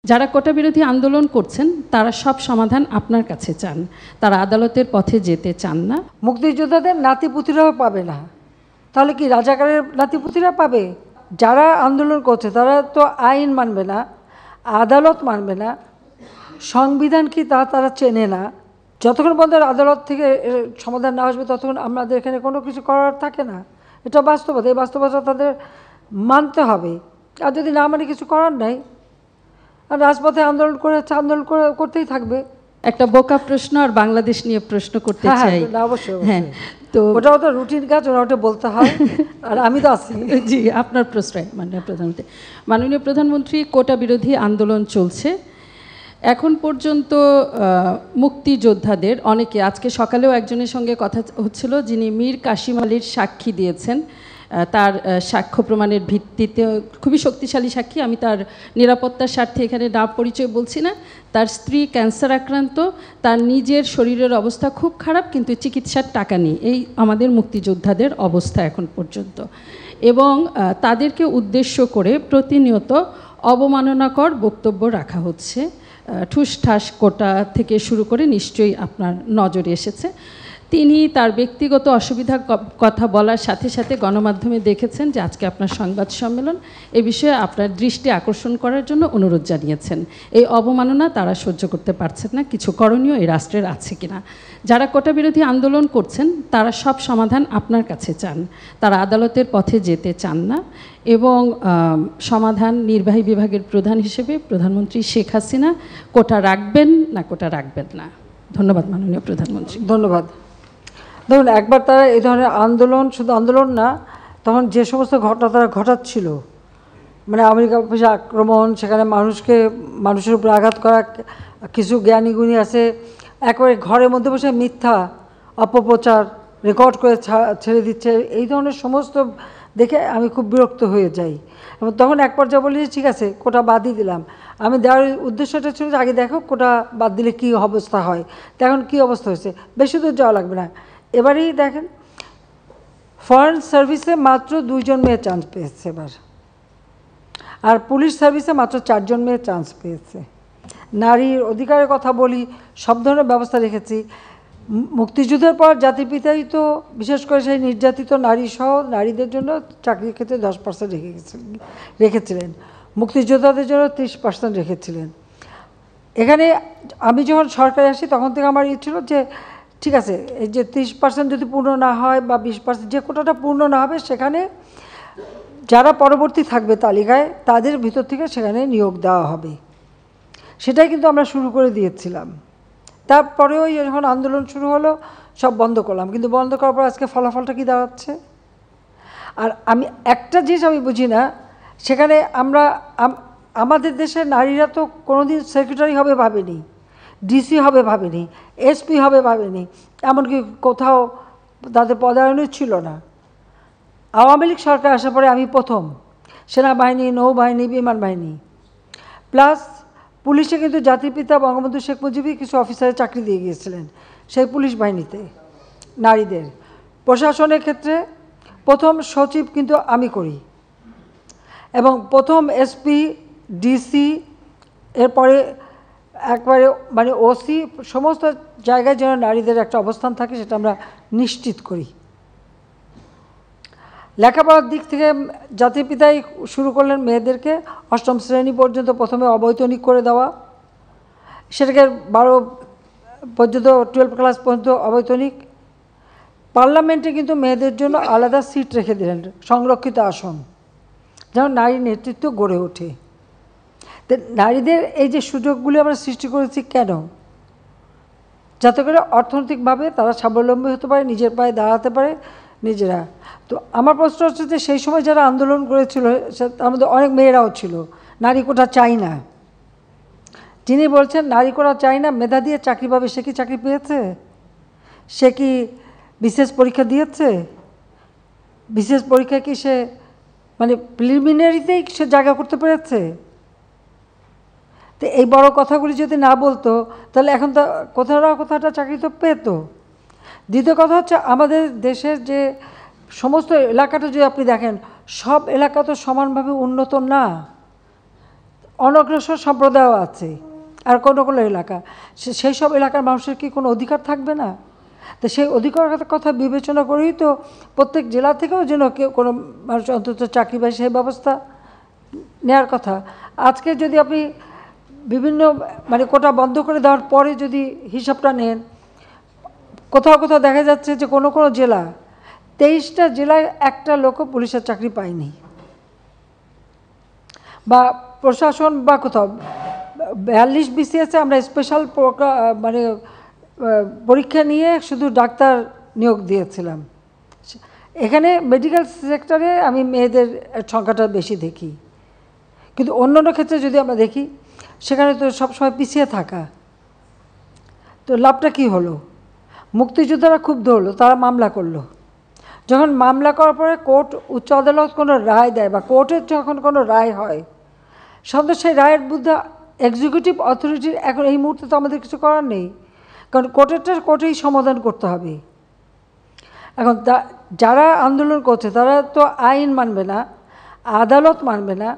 যারা কোটা বিরোধী আন্দোলন করছেন তারা সব সমাধান আপনার কাছে চান, তারা আদালতের পথে যেতে চান না। মুক্তিযোদ্ধাদের নাতিপুতিরাও পাবে না, তাহলে কি রাজাকারের নাতিপুতিরা পাবে? যারা আন্দোলন করছে তারা তো আইন মানবে না, আদালত মানবে না, সংবিধান কি তারা চেনে না। যতক্ষণ পর্যন্ত আদালত থেকে সমাধান না আসবে ততক্ষণ আমাদের এখানে কোনো কিছু করার থাকে না। এটা বাস্তবতা, এই বাস্তবতা তাদের মানতে হবে। আর যদি না মানে কিছু করার নাই, আর রাজপথে আন্দোলন করতেই থাকবে। একটা বোকা প্রশ্ন আর বাংলাদেশ নিয়ে প্রশ্ন করতে চাই। অবশ্যই, হ্যাঁ, তো ওটাও তো রুটিন কাজ, ওটা বলতে হয়। আর আমি তো আছি। জি, আপনার প্রশ্রয় মাননীয় প্রধানমন্ত্রী, কোটা বিরোধী আন্দোলন চলছে এখন পর্যন্ত। মুক্তিযোদ্ধাদের অনেকে, আজকে সকালেও একজনের সঙ্গে কথা হচ্ছিল যিনি মীর কাশিম আলীর সাক্ষী দিয়েছেন, তার সাক্ষ্য প্রমাণের ভিত্তিতে খুবই শক্তিশালী সাক্ষী। আমি তার নিরাপত্তার স্বার্থে এখানে না পরিচয় বলছি না। তার স্ত্রী ক্যান্সার আক্রান্ত, তার নিজের শরীরের অবস্থা খুব খারাপ, কিন্তু চিকিৎসার টাকা নেই। এই আমাদের মুক্তিযোদ্ধাদের অবস্থা এখন পর্যন্ত। এবং তাদেরকে উদ্দেশ্য করে প্রতিনিয়ত অবমাননাকর বক্তব্য রাখা হচ্ছে। ঠুসঠাস কোটা থেকে শুরু করে নিশ্চয়ই আপনার নজরে এসেছে। তিনি তার ব্যক্তিগত অসুবিধার কথা বলার সাথে সাথে গণমাধ্যমে দেখেছেন যে আজকে আপনার সংবাদ সম্মেলন, এ বিষয়ে আপনার দৃষ্টি আকর্ষণ করার জন্য অনুরোধ জানিয়েছেন। এই অবমাননা তারা সহ্য করতে পারছেন না, কিছু করণীয় এই রাষ্ট্রের আছে কিনা। যারা কোটা বিরোধী আন্দোলন করছেন তারা সব সমাধান আপনার কাছে চান, তারা আদালতের পথে যেতে চান না। এবং সমাধান নির্বাহী বিভাগের প্রধান হিসেবে প্রধানমন্ত্রী শেখ হাসিনা কোটা রাখবেন না কোটা রাখবেন না। ধন্যবাদ মাননীয় প্রধানমন্ত্রী। ধন্যবাদ। দেখুন, একবার তারা এই ধরনের আন্দোলন, শুধু আন্দোলন না, তখন যে সমস্ত ঘটনা তারা ঘটাচ্ছিল, মানে আমেরিকা অফিসে আক্রমণ, সেখানে মানুষের উপর আঘাত করা, কিছু জ্ঞানীগুণী আছে একেবারে ঘরের মধ্যে বসে মিথ্যা অপপ্রচার রেকর্ড করে ছেড়ে দিচ্ছে, এই ধরনের সমস্ত দেখে আমি খুব বিরক্ত হয়ে যাই। এবং তখন এক পর্যায়ে বলি ঠিক আছে, কোটা বাদই দিলাম। আমি দেওয়ার উদ্দেশ্যটা ছিল যে আগে দেখো কোটা বাদ দিলে কী অবস্থা হয়। তো এখন কী অবস্থা হয়েছে, বেশি দূর যাওয়া লাগবে না। এবারেই দেখেন, ফরেন সার্ভিসে মাত্র 2 জন মেয়ে চান্স পেয়েছে এবার, আর পুলিশ সার্ভিসে মাত্র 4 জন মেয়ে চান্স পেয়েছে। নারীর অধিকারের কথা বলি, সব ধরনের ব্যবস্থা রেখেছি। মুক্তিযুদ্ধের পর জাতির পিতাই তো বিশেষ করে সেই নির্যাতিত নারী সহ নারীদের জন্য চাকরির ক্ষেত্রে 10% রেখেছিলেন, মুক্তিযোদ্ধাদের জন্য 30% রেখেছিলেন। এখানে আমি যখন সরকারে আসি তখন থেকে আমার ছিল যে ঠিক আছে, এই যে 30% যদি পূর্ণ না হয় বা 20%, যে কোটাটা পূর্ণ না হবে সেখানে যারা পরবর্তী থাকবে তালিকায় তাদের ভিতর থেকে সেখানে নিয়োগ দেওয়া হবে। সেটাই কিন্তু আমরা শুরু করে দিয়েছিলাম। তারপরেও যখন আন্দোলন শুরু হলো সব বন্ধ করলাম, কিন্তু বন্ধ করার পর আজকে ফলাফলটা কি দাঁড়াচ্ছে। আর আমি একটা জিনিস আমি বুঝি না, সেখানে আমাদের দেশের নারীরা তো কোনোদিন সেক্রেটারি হবে ভাবেনি, ডিসি হবে ভাবেনি, এসপি হবে ভাবেনি, এমনকি কোথাও তাদের পদায়নই ছিল না। আওয়ামী লীগ সরকার আসার পরে আমি প্রথম সেনাবাহিনী, নৌবাহিনী, বিমান বাহিনী, প্লাস পুলিশে কিন্তু জাতির পিতা বঙ্গবন্ধু শেখ মুজিবই কিছু অফিসারের চাকরি দিয়ে গিয়েছিলেন সেই পুলিশ বাহিনীতে নারীদের। প্রশাসনের ক্ষেত্রে প্রথম সচিব কিন্তু আমি করি, এবং প্রথম এসপি, ডিসি, এরপরে একবারে মানে ওসি, সমস্ত জায়গায় যেন নারীদের একটা অবস্থান থাকে সেটা আমরা নিশ্চিত করি। লেখাপড়ার দিক থেকে জাতির পিতাই শুরু করলেন মেয়েদেরকে 8ম শ্রেণী পর্যন্ত প্রথমে অবৈতনিক করে দেওয়া, সেটাকে 12 পর্যন্ত 12 ক্লাস পর্যন্ত অবৈতনিক। পার্লামেন্টে কিন্তু মেয়েদের জন্য আলাদা সিট রেখে দিলেন, সংরক্ষিত আসন, যেন নারী নেতৃত্ব গড়ে ওঠে। তো নারীদের এই যে সুযোগগুলি আমরা সৃষ্টি করেছি কেন, যাতে করে অর্থনৈতিকভাবে তারা স্বাবলম্বী হতে পারে, নিজের পায়ে দাঁড়াতে পারে নিজেরা। তো আমার প্রশ্ন হচ্ছে যে সেই সময় যারা আন্দোলন করেছিল তার মধ্যে অনেক মেয়েরাও ছিল। নারী কোটা চাই না, যিনি বলছেন নারী কোটা চাই না, মেধা দিয়ে চাকরি পাবে, সে কি চাকরি পেয়েছে? সে কি বিশেষ পরীক্ষা দিয়েছে? বিশেষ পরীক্ষা কি সে মানে প্রিলিমিনারিতেই সে জায়গা করতে পেরেছে? তো এই বড় কথাগুলি যদি না বলতো তাহলে এখন তো কোথাও না কোথাওটা চাকরি তো পেত। দ্বিতীয় কথা হচ্ছে আমাদের দেশের যে সমস্ত এলাকাটা যদি আপনি দেখেন, সব এলাকা তো সমানভাবে উন্নত না। অনগ্রসর সম্প্রদায়ও আছে আর কোনো কোনো এলাকা, সেই সব এলাকার মানুষের কি কোনো অধিকার থাকবে না? তো সেই অধিকারের কথা বিবেচনা করেই তো প্রত্যেক জেলা থেকেও যেন কেউ কোনো মানুষ অন্তত চাকরি পায় সেই ব্যবস্থা নেওয়ার কথা। আজকে যদি আপনি বিভিন্ন মানে কোটা বন্ধ করে দেওয়ার পরে যদি হিসাবটা নেন, কোথাও কোথাও দেখা যাচ্ছে যে কোনো কোনো জেলা 23টা জেলায় একটা লোকও পুলিশের চাকরি পায়নি, বা প্রশাসন বা কোথাও 42 BCS আমরা স্পেশাল মানে পরীক্ষা নিয়ে শুধু ডাক্তার নিয়োগ দিয়েছিলাম। এখানে মেডিকেল সেক্টরে আমি মেয়েদের সংখ্যাটা বেশি দেখি, কিন্তু অন্যান্য ক্ষেত্রে যদি আমরা দেখি সেখানে তো সবসময় পিছিয়ে থাকা। তো লাভটা কী হলো? মুক্তিযোদ্ধারা খুব ধরলো, তারা মামলা করলো। যখন মামলা করার পরে কোর্ট, উচ্চ আদালত কোনো রায় দেয় বা কোর্টের যখন কোনো রায় হয়, সাধারণত সেই রায়ের বিরুদ্ধে এক্সিকিউটিভ অথরিটির এখন এই মুহূর্তে তো আমাদের কিছু করার নেই, কারণ কোর্টেই সমাধান করতে হবে। এখন যারা আন্দোলন করছে তারা তো আইন মানবে না, আদালত মানবে না,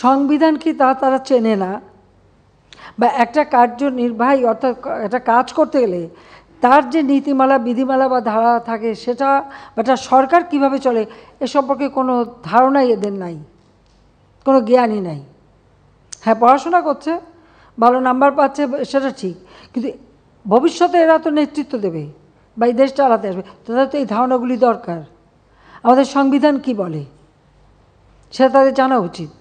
সংবিধান কি তারা চেনে না, বা একটা কার্যনির্বাহী অর্থাৎ একটা কাজ করতে গেলে তার যে নীতিমালা, বিধিমালা বা ধারা থাকে সেটা, বা একটা সরকার কীভাবে চলে এ সম্পর্কে কোনো ধারণাই এদের নাই, কোনো জ্ঞানই নাই। হ্যাঁ, পড়াশোনা করছে, ভালো নাম্বার পাচ্ছে, সেটা ঠিক, কিন্তু ভবিষ্যতে এরা তো নেতৃত্ব দেবে বা এই দেশ চালাতে আসবে, তাদের তো এই ধারণাগুলি দরকার। আমাদের সংবিধান কি বলে সেটা তাদের জানা উচিত।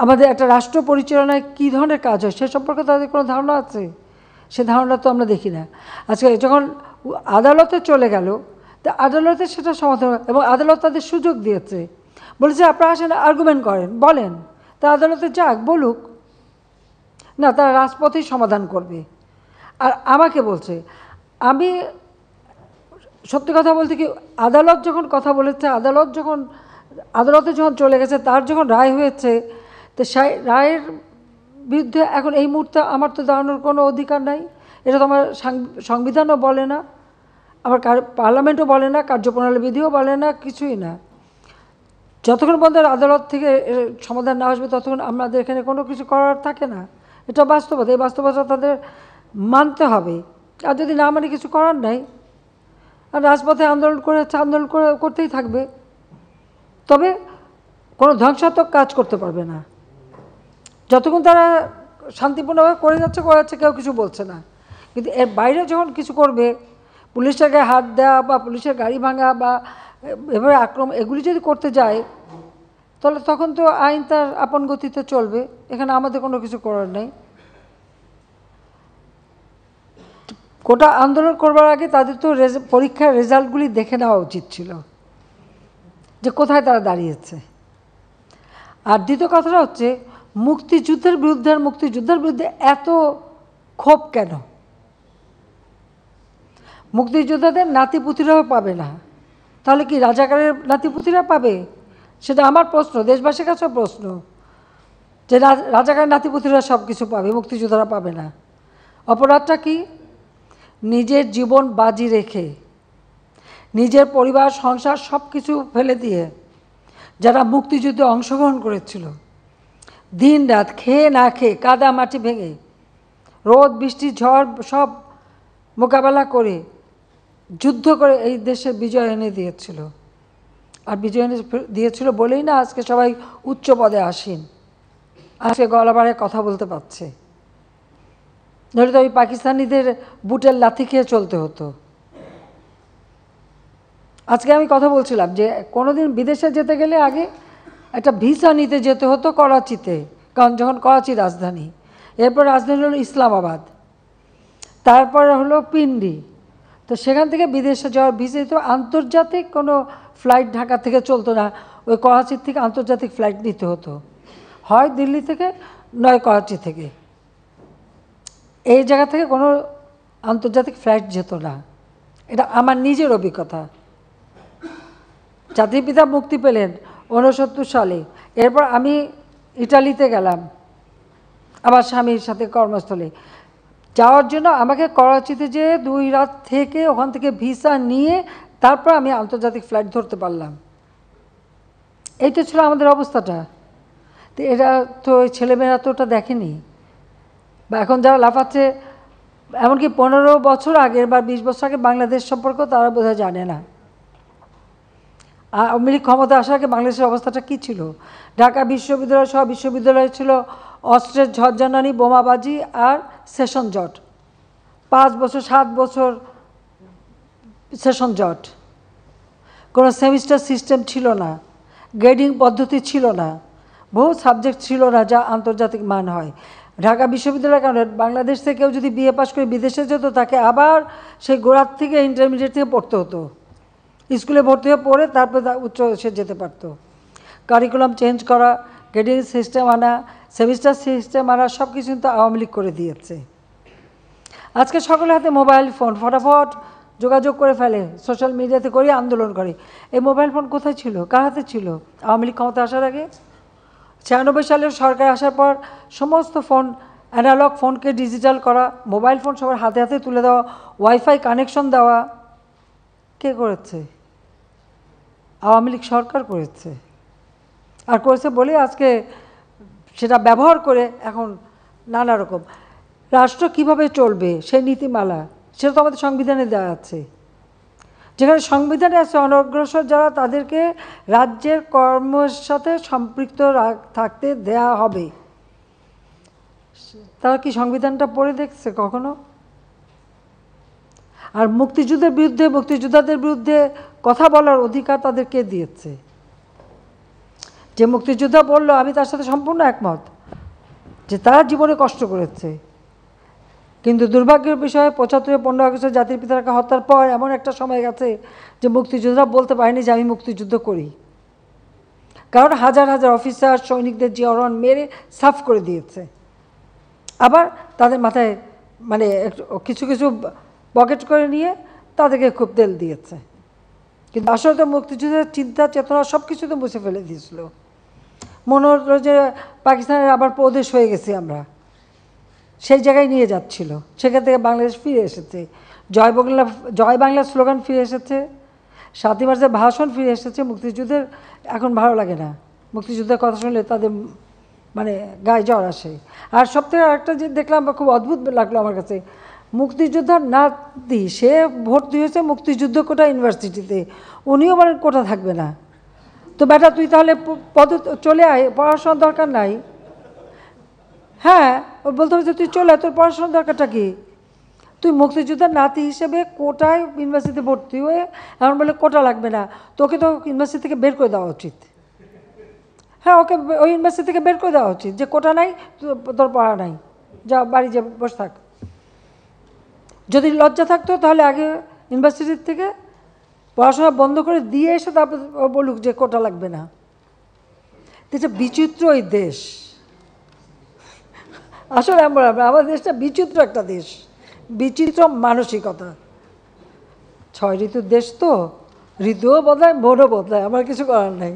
আমাদের একটা রাষ্ট্র পরিচালনায় কী ধরনের কাজ হয় সে সম্পর্কে তাদের কোনো ধারণা আছে? সে ধারণা তো আমরা দেখি না। আজকে যখন আদালতে চলে গেল, তা আদালতে সেটা সমাধান, এবং আদালত তাদের সুযোগ দিয়েছে, বলেছে আপনারা আসেন, আর্গুমেন্ট করেন, বলেন, তা আদালতে যাক, বলুক না, তারা রাজপথেই সমাধান করবে। আর আমাকে বলছে, আমি সত্যি কথা বলতে কি, আদালত যখন কথা বলেছে, আদালতে যখন চলে গেছে, তার যখন রায় হয়েছে, তো সেই রায়ের বিরুদ্ধে এখন এই মুহূর্তে আমার তো দাঁড়ানোর কোনো অধিকার নাই। এটা তো আমার সংবিধানও বলে না, আমার পার্লামেন্টও বলে না, কার্যপ্রণালী বিধিও বলে না, কিছুই না। যতক্ষণ পর্যন্ত আদালত থেকে সমাধান না আসবে ততক্ষণ আমাদের এখানে কোনো কিছু করার থাকে না। এটা বাস্তবতা, এই বাস্তবতা তাদের মানতে হবে। আর যদি না মানে কিছু করার নাই, আর রাজপথে আন্দোলন করতেই থাকবে, তবে কোনো ধ্বংসাত্মক কাজ করতে পারবে না। যতক্ষণ তারা শান্তিপূর্ণভাবে করে যাচ্ছে কেউ কিছু বলছে না, কিন্তু এর বাইরে যখন কিছু করবে, পুলিশের গায়ে হাত দেওয়া বা পুলিশের গাড়ি ভাঙা বা এভাবে আক্রমণ, এগুলি যদি করতে যায়, তাহলে তখন তো আইন তার আপন গতিতে চলবে, এখানে আমাদের কোনো কিছু করার নেই। কোটা আন্দোলন করবার আগে তাদের তো পরীক্ষার রেজাল্টগুলি দেখে নেওয়া উচিত ছিল যে কোথায় তারা দাঁড়িয়েছে। আর দ্বিতীয় কথাটা হচ্ছে, মুক্তিযুদ্ধের বিরুদ্ধে এত ক্ষোভ কেন? মুক্তিযোদ্ধাদের নাতিপুতিরাও পাবে না, তাহলে কি রাজাকারের নাতিপুতিরা পাবে? সেটা আমার প্রশ্ন, দেশবাসীর কাছেও প্রশ্ন, যে রাজাকারের নাতিপুতিরা সব কিছু পাবে, মুক্তিযোদ্ধারা পাবে না। অপরাধটা কি? নিজের জীবন বাজি রেখে, নিজের পরিবার, সংসার সব কিছু ফেলে দিয়ে যারা মুক্তিযুদ্ধে অংশগ্রহণ করেছিল, দিন রাত খেয়ে না খেয়ে, কাদা মাটি ভেঙে, রোদ বৃষ্টি ঝড় সব মোকাবেলা করে, যুদ্ধ করে এই দেশে বিজয় এনে দিয়েছিল। আর বিজয় এনে দিয়েছিল বলেই না আজকে সবাই উচ্চ পদে আসীন, আজকে গলা বাড়ায় কথা বলতে পারছে। ধরে তো ওই পাকিস্তানিদের বুটের লাথি খেয়ে চলতে হতো। আজকে আমি কথা বলছিলাম যে কোনোদিন বিদেশে যেতে গেলে আগে একটা ভিসা নিতে যেতে হতো করাচিতে, কারণ যখন করাচি রাজধানী, এরপর রাজধানী হলো ইসলামাবাদ, তারপর হলো পিন্ডি। তো সেখান থেকে বিদেশে যাওয়ার ভিসা তো আন্তর্জাতিক কোনো ফ্লাইট ঢাকা থেকে চলতো না, ওই করাচির থেকে আন্তর্জাতিক ফ্লাইট নিতে হতো, হয় দিল্লি থেকে নয় করাচি থেকে। এই জায়গা থেকে কোনো আন্তর্জাতিক ফ্লাইট যেত না, এটা আমার নিজের অভিজ্ঞতা। জাতির পিতা মুক্তি পেলেন 69 সালে, এরপর আমি ইটালিতে গেলাম আমার স্বামীর সাথে কর্মস্থলে। যাওয়ার জন্য আমাকে করাচিতে যেয়ে 2 রাত থেকে ওখান থেকে ভিসা নিয়ে তারপর আমি আন্তর্জাতিক ফ্লাইট ধরতে পারলাম। এই তো ছিল আমাদের অবস্থাটা। তো এরা তো ওই ছেলেমেয়েরা তো ওটা দেখেনি, বা এখন যারা লাফাচ্ছে এমনকি 15 বছর আগের বা 20 বছর আগে বাংলাদেশ সম্পর্কেও তারা বোধহয় জানে না। আওয়ামী লীগ ক্ষমতা আসার আগে বাংলাদেশের অবস্থাটা কী ছিল। ঢাকা বিশ্ববিদ্যালয় সহ বিশ্ববিদ্যালয় ছিল অস্ত্রের ঝড়ঝানানি, বোমাবাজি আর সেশন জট। 5 বছর 7 বছর সেশন জট, কোনো সেমিস্টার সিস্টেম ছিল না, গ্রেডিং পদ্ধতি ছিল না, বহু সাবজেক্ট ছিল না যা আন্তর্জাতিক মান হয়। ঢাকা বিশ্ববিদ্যালয়ের কারণে বাংলাদেশ থেকে কেউ যদি বিএ পাস করে বিদেশে যেত তাকে আবার সেই গোড়ার থেকে ইন্টারমিডিয়েট থেকে পড়তে হতো, স্কুলে ভর্তি হয়ে পড়ে তারপরে উচ্চ সে যেতে পারতো। কারিকুলাম চেঞ্জ করা, গ্রেডিং সিস্টেম আনা, সেমিস্টার সিস্টেম আনা, সব কিছু কিন্তু আওয়ামী লীগ করে দিয়েছে। আজকে সকলের হাতে মোবাইল ফোন, ফটাফট যোগাযোগ করে ফেলে, সোশ্যাল মিডিয়াতে করি, আন্দোলন করে। এই মোবাইল ফোন কোথায় ছিল, কার হাতে ছিল আওয়ামী লীগ ক্ষমতা আসার আগে? 96 সালের সরকার আসার পর সমস্ত ফোন, অ্যানালগ ফোনকে ডিজিটাল করা, মোবাইল ফোন সবার হাতে হাতে তুলে দেওয়া, ওয়াইফাই কানেকশন দেওয়া, কে করেছে? আওয়ামী লীগ সরকার করেছে। আর করেছে বলে আজকে সেটা ব্যবহার করে এখন নানা রকম রাষ্ট্র কিভাবে চলবে সেই নীতিমালা, সেটা তো আমাদের সংবিধানে দেওয়া আছে। যেখানে সংবিধানে আছে অনগ্রসর যারা তাদেরকে রাজ্যের কর্মের সাথে সম্পৃক্ত থাকতে দেয়া হবে। তারা কি সংবিধানটা পড়ে দেখছে কখনো? আর মুক্তিযুদ্ধের বিরুদ্ধে, মুক্তিযোদ্ধাদের বিরুদ্ধে কথা বলার অধিকার তাদেরকে দিয়েছে। যে মুক্তিযোদ্ধা বলল, আমি তার সাথে সম্পূর্ণ একমত যে তারা জীবনে কষ্ট করেছে, কিন্তু দুর্ভাগ্যের বিষয় 75 15 আগস্টের জাতির পিতাকে হত্যার পর এমন একটা সময় গেছে যে মুক্তিযোদ্ধা বলতে পারেনি যে আমি মুক্তিযুদ্ধ করি, কারণ হাজার হাজার অফিসার সৈনিকদের জিয়ারন মেরে সাফ করে দিয়েছে। আবার তাদের মাথায় মানে কিছু কিছু পকেট করে নিয়ে তাদেরকে খুব তেল দিয়েছে, কিন্তু আসলে তো মুক্তিযুদ্ধের চিন্তা চেতনা সব কিছু তো মুছে ফেলে দিয়েছিল। মনে হলো যে পাকিস্তানের আবার প্রদেশ হয়ে গেছি আমরা, সেই জায়গায় নিয়ে যাচ্ছিল। সেখান থেকে বাংলাদেশ ফিরে এসেছে, জয় বাংলা স্লোগান ফিরে এসেছে, 7ই মার্চের ভাষণ ফিরে এসেছে। মুক্তিযুদ্ধের এখন ভালো লাগে না, মুক্তিযুদ্ধের কথা শুনলে তাদের মানে গায়ে জ্বর আসে। আর সবথেকে আরেকটা যে দেখলাম খুব অদ্ভুত লাগলো আমার কাছে, মুক্তিযোদ্ধার নাতি সে ভর্তি হয়েছে মুক্তিযুদ্ধ কোটা ইউনিভার্সিটিতে, উনিও বলেন কোটা থাকবে না। তো বেটা তুই তাহলে চলে আয়, পড়াশোনার দরকার নাই। হ্যাঁ, ও বলতে হবে যে তুই চলে আয়, তোর পড়াশোনার দরকারটা কি? তুই মুক্তিযোদ্ধার নাতি হিসেবে কোটায় ইউনিভার্সিটিতে ভর্তি হয়ে এমন বলে কোটা লাগবে না, তোকে তো ইউনিভার্সিটি থেকে বের করে দেওয়া উচিত। হ্যাঁ, ওকে ওই ইউনিভার্সিটি থেকে বের করে দেওয়া উচিত যে কোটা নাই, তোর পড়া নাই, যা বাড়ি যা বসে থাক। যদি লজ্জা থাকতো তাহলে আগে ইউনিভার্সিটির থেকে পড়াশোনা বন্ধ করে দিয়ে এসে তারপর বলুক যে কোটা লাগবে না। এটা বিচিত্র এই দেশ, আসলে আমাদের দেশটা বিচিত্র একটা দেশ, বিচিত্র মানসিকতা। 6 ঋতুর দেশ তো, ঋতুও বদলায়, মনও বদলায়, আমার কিছু করার নাই।